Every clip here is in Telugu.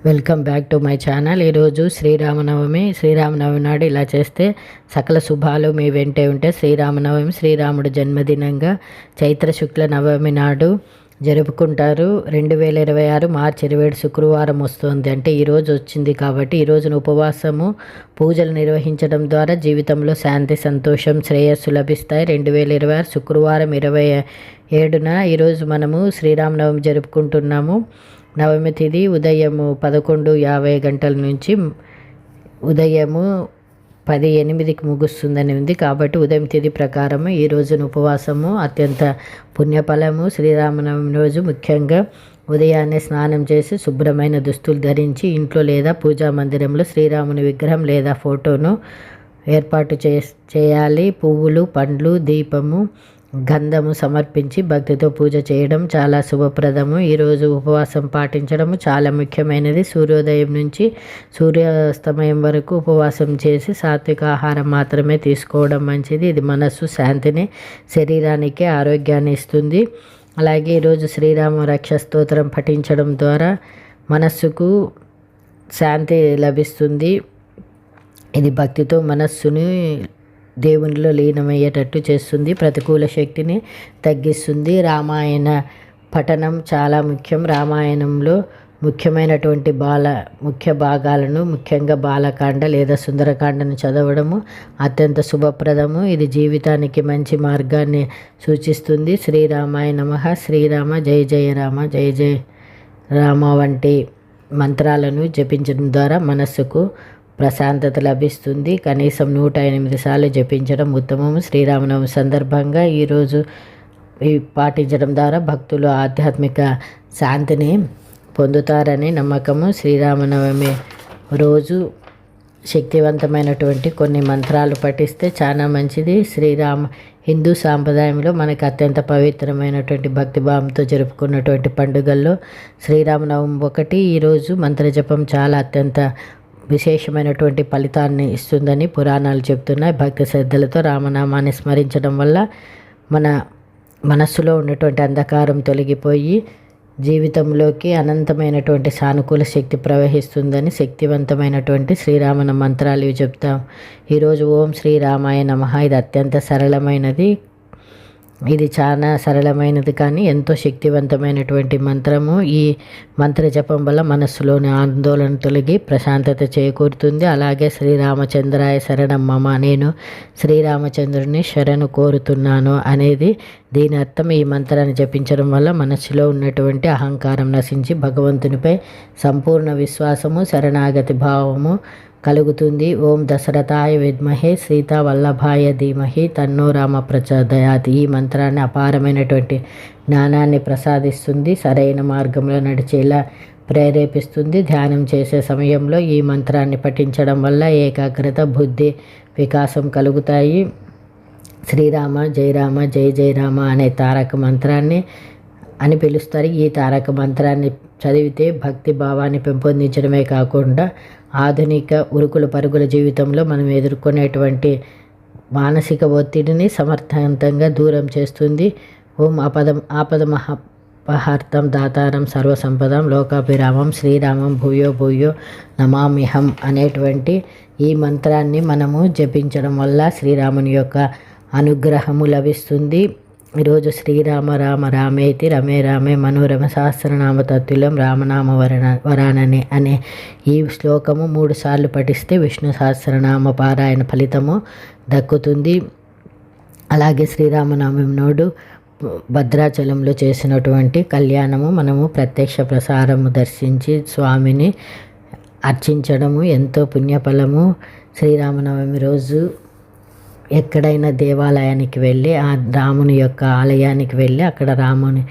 Welcome back to my channel. ఈరోజు శ్రీరామనవమి నాడు ఇలా చేస్తే సకల శుభాలు మీ వెంటే ఉంటే శ్రీరామనవమి శ్రీరాముడు జన్మదినంగా చైత్ర శుక్ల నవమి నాడు జరుపుకుంటారు. 2026 మార్చి 27 శుక్రవారం వస్తుంది. అంటే ఈరోజు వచ్చింది కాబట్టి ఈ రోజున ఉపవాసము పూజలు నిర్వహించడం ద్వారా జీవితంలో శాంతి సంతోషం శ్రేయస్సు లభిస్తాయి. 2026 శుక్రవారం 27న ఈరోజు మనము శ్రీరామనవమి జరుపుకుంటున్నాము. నవమి తిథి ఉదయము 11:50 గంటల నుంచి ఉదయము 10:08కి ముగుస్తుందని ఉంది. కాబట్టి ఉదయం తిథి ప్రకారము ఈ రోజున ఉపవాసము అత్యంత పుణ్యఫలము. శ్రీరామనవమి రోజు ముఖ్యంగా ఉదయాన్నే స్నానం చేసి శుభ్రమైన దుస్తులు ధరించి ఇంట్లో లేదా పూజా మందిరంలో శ్రీరాముని విగ్రహం లేదా ఫోటోను ఏర్పాటు చేయాలి. పువ్వులు, పండ్లు, దీపము, గంధము సమర్పించి భక్తితో పూజ చేయడం చాలా శుభప్రదము. ఈరోజు ఉపవాసం పాటించడము చాలా ముఖ్యమైనది. సూర్యోదయం నుంచి సూర్యాస్తమయం వరకు ఉపవాసం చేసి సాత్విక ఆహారం మాత్రమే తీసుకోవడం మంచిది. ఇది మనస్సు శాంతిని, శరీరానికి ఆరోగ్యాన్ని ఇస్తుంది. అలాగే ఈరోజు శ్రీరామ రక్ష స్తోత్రం పఠించడం ద్వారా మనస్సుకు శాంతి లభిస్తుంది. ఇది భక్తితో మనస్సుని దేవునిలో లీనమయ్యేటట్టు చేస్తుంది, ప్రతికూల శక్తిని తగ్గిస్తుంది. రామాయణ పఠనం చాలా ముఖ్యం. రామాయణంలో ముఖ్యమైనటువంటి ముఖ్య భాగాలను ముఖ్యంగా బాలకాండ లేదా సుందరకాండను చదవడము అత్యంత శుభప్రదము. ఇది జీవితానికి మంచి మార్గాన్ని సూచిస్తుంది. శ్రీరామాయ నమః, శ్రీరామ జయ జయ రామ, జయ జయ రామ వంటి మంత్రాలను జపించడం ద్వారా మనస్సుకు ప్రశాంతత లభిస్తుంది. కనీసం 108 సార్లు జపించడం ఉత్తమము. శ్రీరామనవమి సందర్భంగా ఈరోజు పాటించడం ద్వారా భక్తులు ఆధ్యాత్మిక శాంతిని పొందుతారని నమ్మకము. శ్రీరామనవమి రోజు శక్తివంతమైనటువంటి కొన్ని మంత్రాలు పఠిస్తే చాలా మంచిది. హిందూ సాంప్రదాయంలో మనకు అత్యంత పవిత్రమైనటువంటి భక్తిభావంతో జరుపుకున్నటువంటి పండుగల్లో శ్రీరామనవమి ఒకటి. ఈరోజు మంత్రజపం చాలా అత్యంత విశేషమైనటువంటి ఫలితాన్ని ఇస్తుందని పురాణాలు చెప్తున్నాయి. భక్తి శ్రద్ధలతో రామనామాన్ని స్మరించడం వల్ల మన మనస్సులో ఉన్నటువంటి అంధకారం తొలగిపోయి జీవితంలోకి అనంతమైనటువంటి సానుకూల శక్తి ప్రవహిస్తుందని శక్తివంతమైనటువంటి శ్రీరామన మంత్రాలు చెప్తాం. ఈరోజు ఓం శ్రీరామాయ నమః ఇది అత్యంత సరళమైనది. ఇది చాలా సరళమైనది కానీ ఎంతో శక్తివంతమైనటువంటి మంత్రము. ఈ మంత్ర జపం వల్ల మనస్సులోని ఆందోళన తొలగి ప్రశాంతత చేకూరుతుంది. అలాగే శ్రీరామచంద్రాయ శరణం మమ, నేను శ్రీరామచంద్రుని శరణు కోరుతున్నాను అనేది దీని అర్థం. ఈ మంత్రాన్ని జపించడం వల్ల మనస్సులో ఉన్నటువంటి అహంకారం నశించి భగవంతునిపై సంపూర్ణ విశ్వాసము, శరణాగతి భావము కలుగుతుంది. ఓం దశరథాయ విద్మహే సీతా వల్లభాయ ధీమహి తన్నో రామ ప్రచోదయాత్. ఈ మంత్రాన్ని అపారమైనటువంటి జ్ఞానాన్ని ప్రసాదిస్తుంది, సరైన మార్గంలో నడిచేలా ప్రేరేపిస్తుంది. ధ్యానం చేసే సమయంలో ఈ మంత్రాన్ని పఠించడం వల్ల ఏకాగ్రత, బుద్ధి వికాసం కలుగుతాయి. శ్రీరామ జయ రామ జయ జయ రామ అనే తారక మంత్రాన్ని అని పిలుస్తారు. ఈ తారక మంత్రాన్ని చదివితే భక్తి భావాన్ని పెంపొందించడమే కాకుండా ఆధునిక ఉరుకుల పరుగుల జీవితంలో మనం ఎదుర్కొనేటువంటి మానసిక ఒత్తిడిని సమర్థవంతంగా దూరం చేస్తుంది. ఓం ఆపద మహాపహార్తం దాతారం సర్వసంపదం లోకాభిరామం శ్రీరామం భూయో భూయో నమామ్యహం అనేటువంటి ఈ మంత్రాన్ని మనము జపించడం వల్ల శ్రీరాముని యొక్క అనుగ్రహము లభిస్తుంది. ఈరోజు శ్రీరామ రామ రామేతి రమే రామే మనోరమ సహస్రనామ తత్తుల్యం రామనామ వరానని అనే ఈ శ్లోకము 3 సార్లు పఠిస్తే విష్ణు సహస్రనామ పారాయణ ఫలితము దక్కుతుంది. అలాగే శ్రీరామనవమి నాడు భద్రాచలంలో చేసినటువంటి కళ్యాణము మనము ప్రత్యక్ష ప్రసారము దర్శించి స్వామిని అర్చించడము ఎంతో పుణ్యఫలము. శ్రీరామనవమి రోజు ఎక్కడైనా దేవాలయానికి వెళ్ళి ఆ రాముని యొక్క ఆలయానికి వెళ్ళి అక్కడ రాముని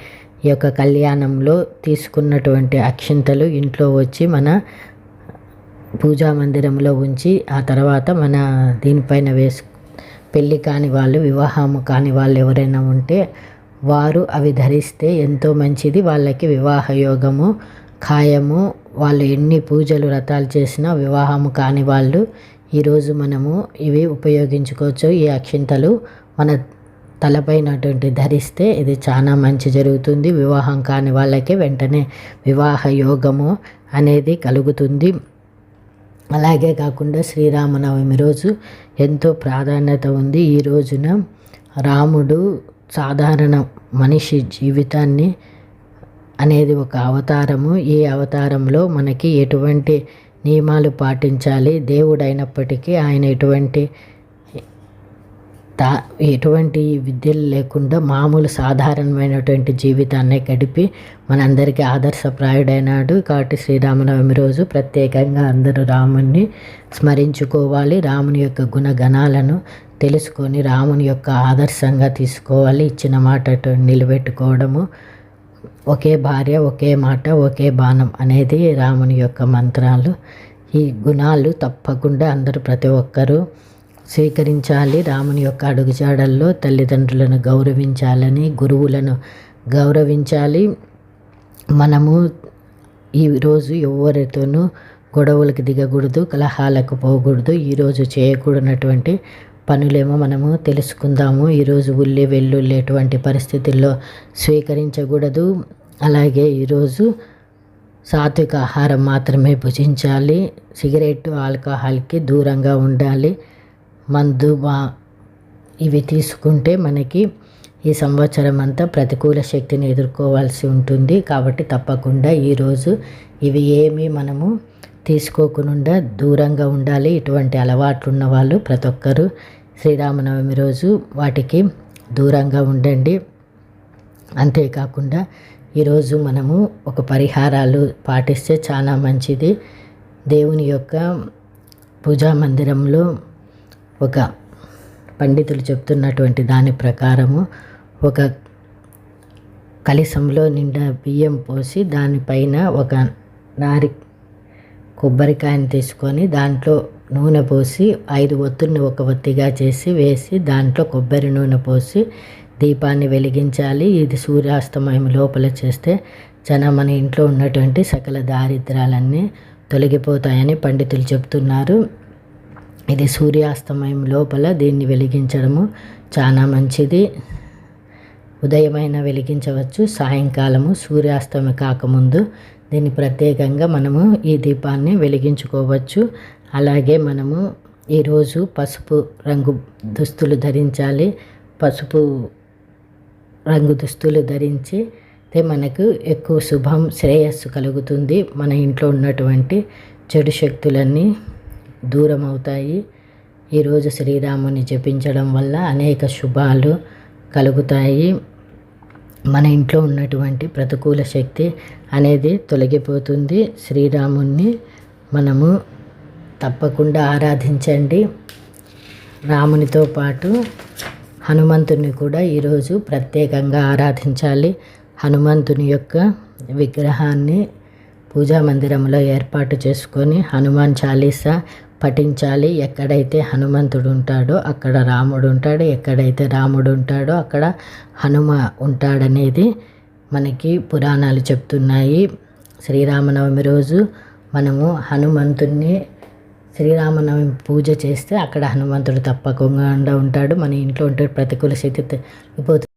యొక్క కళ్యాణంలో తీసుకున్నటువంటి అక్షింతలు ఇంట్లో వచ్చి మన పూజా మందిరంలో ఉంచి ఆ తర్వాత మన దీనిపైన పెళ్ళి కాని వాళ్ళు, వివాహము కాని వాళ్ళు ఎవరైనా ఉంటే వారు అవి ధరిస్తే ఎంతో మంచిది. వాళ్ళకి వివాహ యోగము ఖాయము. వాళ్ళు ఎన్ని పూజలు వ్రతాలు చేసినా వివాహము కాని వాళ్ళు ఈరోజు మనము ఇవి ఉపయోగించుకోవచ్చు. ఈ అక్షింతలు మన తలపైనటువంటి ధరిస్తే ఇది చాలా మంచి జరుగుతుంది. వివాహం కాని వాళ్ళకి వెంటనే వివాహ యోగము అనేది కలుగుతుంది. అలాగే కాకుండా శ్రీరామనవమి రోజు ఎంతో ప్రాధాన్యత ఉంది. ఈ రోజున రాముడు సాధారణ మనిషి జీవితాన్ని అనేది ఒక అవతారము. ఈ అవతారంలో మనకి ఎటువంటి నియమాలు పాటించాలి, దేవుడైనప్పటికీ ఆయన ఎటువంటి విద్యలు లేకుండా మామూలు సాధారణమైనటువంటి జీవితాన్ని గడిపి మనందరికీ ఆదర్శప్రాయుడైనాడు. కాబట్టి శ్రీరామనవమి రోజు ప్రత్యేకంగా అందరూ రాముని స్మరించుకోవాలి. రాముని యొక్క గుణగణాలను తెలుసుకొని రాముని యొక్క ఆదర్శంగా తీసుకోవాలి. ఇచ్చిన మాట నిలబెట్టుకోవడము, ఒకే భార్య, ఒకే మాట, ఒకే బాణం అనేది రాముని యొక్క మంత్రాలు. ఈ గుణాలు తప్పకుండా అందరూ ప్రతి ఒక్కరూ స్వీకరించాలి. రాముని యొక్క అడుగుజాడల్లో తల్లిదండ్రులను గౌరవించాలని, గురువులను గౌరవించాలి. మనము ఈరోజు ఎవరితోనూ గొడవలకు దిగకూడదు, కలహాలకు పోకూడదు. ఈరోజు చేయకూడనటువంటి పనులేమో మనము తెలుసుకుందాము. ఈరోజు ఉల్లి వెల్లుల్లి ఎటువంటి పరిస్థితుల్లో స్వీకరించకూడదు. అలాగే ఈరోజు సాత్విక ఆహారం మాత్రమే భుజించాలి. సిగరెట్, ఆల్కహాల్కి దూరంగా ఉండాలి. మందు ఇవి తీసుకుంటే మనకి ఈ సంవత్సరం అంతా ప్రతికూల శక్తిని ఎదుర్కోవాల్సి ఉంటుంది. కాబట్టి తప్పకుండా ఈరోజు ఇవి ఏమీ మనము తీసుకోకుండా దూరంగా ఉండాలి. ఇటువంటి అలవాట్లు ఉన్న వాళ్ళు ప్రతి ఒక్కరూ శ్రీరామనవమి రోజు వాటికి దూరంగా ఉండండి. అంతేకాకుండా ఈరోజు మనము ఒక పరిహారాలు పాటిస్తే చాలా మంచిది. దేవుని యొక్క పూజా మందిరంలో ఒక పండితులు చెప్తున్నటువంటి దాని ప్రకారము ఒక కలశంలో నిండా బియ్యం పోసి దానిపైన ఒక నారి కొబ్బరికాయను తీసుకొని దాంట్లో నూనె పోసి 5 ఒత్తుల్ని ఒక ఒత్తిగా చేసి వేసి దాంట్లో కొబ్బరి నూనె పోసి దీపాన్ని వెలిగించాలి. ఇది సూర్యాస్తమయం లోపల చేస్తే మన ఇంట్లో ఉన్నటువంటి సకల దారిద్ర్యాలన్నీ తొలగిపోతాయని పండితులు చెప్తున్నారు. ఇది సూర్యాస్తమయం లోపల దీన్ని వెలిగించడము చాలా మంచిది. ఉదయమైనా వెలిగించవచ్చు, సాయంకాలము సూర్యాస్తమయం కాకముందు దీన్ని ప్రత్యేకంగా మనము ఈ దీపాన్ని వెలిగించుకోవచ్చు. అలాగే మనము ఈరోజు పసుపు రంగు దుస్తులు ధరించాలి. పసుపు రంగు దుస్తులు ధరించి మనకు ఎక్కువ శుభం, శ్రేయస్సు కలుగుతుంది. మన ఇంట్లో ఉన్నటువంటి చెడు శక్తులన్నీ దూరం అవుతాయి. ఈరోజు శ్రీరాముని జపించడం వల్ల అనేక శుభాలు కలుగుతాయి. మన ఇంట్లో ఉన్నటువంటి ప్రతికూల శక్తి అనేది తొలగిపోతుంది. శ్రీరాముని మనము తప్పకుండా ఆరాధించండి. రామునితో పాటు హనుమంతుని కూడా ఈరోజు ప్రత్యేకంగా ఆరాధించాలి. హనుమంతుని యొక్క విగ్రహాన్ని పూజా మందిరంలో ఏర్పాటు చేసుకొని హనుమాన్ చాలీసా పఠించాలి. ఎక్కడైతే హనుమంతుడు ఉంటాడో అక్కడ రాముడు ఉంటాడు, ఎక్కడైతే రాముడు ఉంటాడో అక్కడ హనుమ ఉంటాడనేది మనకి పురాణాలు చెప్తున్నాయి. శ్రీరామనవమి రోజు మనము శ్రీరామనవమి పూజ చేస్తే అక్కడ హనుమంతుడు తప్పకుండా ఉంటాడు. మన ఇంట్లో ఉంటే ప్రతికూల శక్తి తగ్గిపోతుంది.